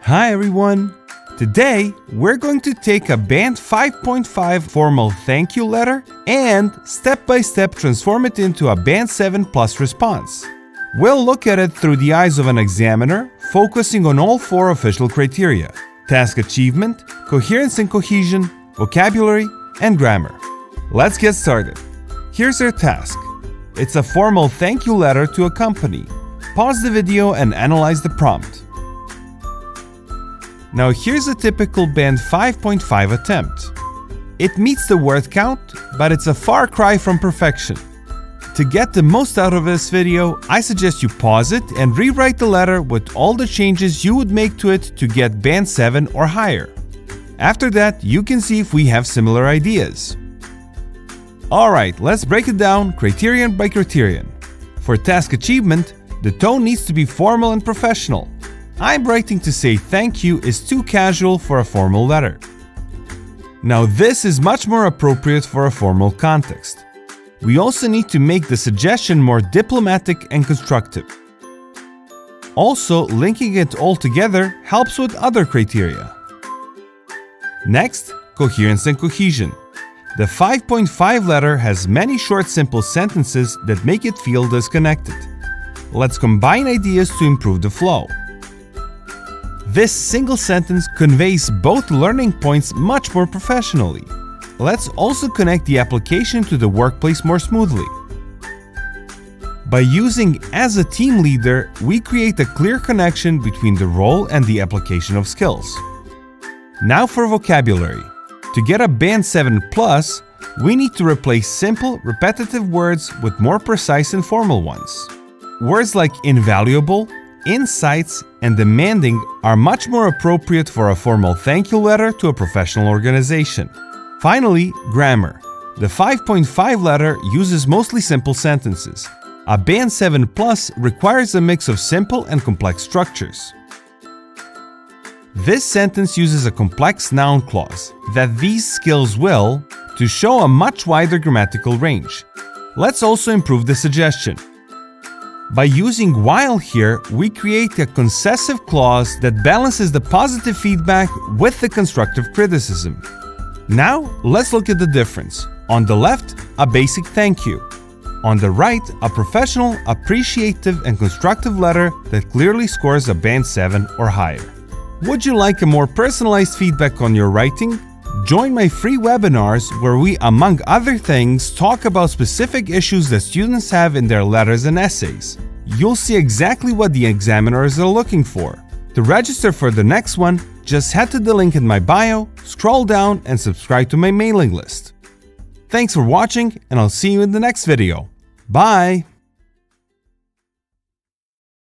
Hi everyone! Today, we're going to take a Band 5.5 formal thank you letter and step-by-step transform it into a Band 7 plus response. We'll look at it through the eyes of an examiner, focusing on all 4 official criteria: task achievement, coherence and cohesion, vocabulary, and grammar. Let's get started. Here's our task. It's a formal thank you letter to a company. Pause the video and analyze the prompt. Now here's a typical Band 5.5 attempt. It meets the word count, but it's a far cry from perfection. To get the most out of this video, I suggest you pause it and rewrite the letter with all the changes you would make to it to get Band 7 or higher. After that, you can see if we have similar ideas. Alright, let's break it down criterion by criterion. For task achievement, the tone needs to be formal and professional. I'm writing to say thank you is too casual for a formal letter. Now this is much more appropriate for a formal context. We also need to make the suggestion more diplomatic and constructive. Also, linking it all together helps with other criteria. Next, coherence and cohesion. The 5.5 letter has many short simple sentences that make it feel disconnected. Let's combine ideas to improve the flow. This single sentence conveys both learning points much more professionally. Let's also connect the application to the workplace more smoothly. By using as a team leader, we create a clear connection between the role and the application of skills. Now for vocabulary. To get a Band 7 plus, we need to replace simple, repetitive words with more precise and formal ones. Words like invaluable, insights, and demanding are much more appropriate for a formal thank you letter to a professional organization. Finally, grammar. The 5.5 letter uses mostly simple sentences. A Band 7 plus requires a mix of simple and complex structures. This sentence uses a complex noun clause that these skills will to show a much wider grammatical range. Let's also improve the suggestion. By using while here, we create a concessive clause that balances the positive feedback with the constructive criticism. Now, let's look at the difference. On the left, a basic thank you. On the right, a professional, appreciative, and constructive letter that clearly scores a Band 7 or higher. Would you like a more personalized feedback on your writing? Join my free webinars where we, among other things, talk about specific issues that students have in their letters and essays. You'll see exactly what the examiners are looking for. To register for the next one, just head to the link in my bio, scroll down, and subscribe to my mailing list. Thanks for watching, and I'll see you in the next video. Bye!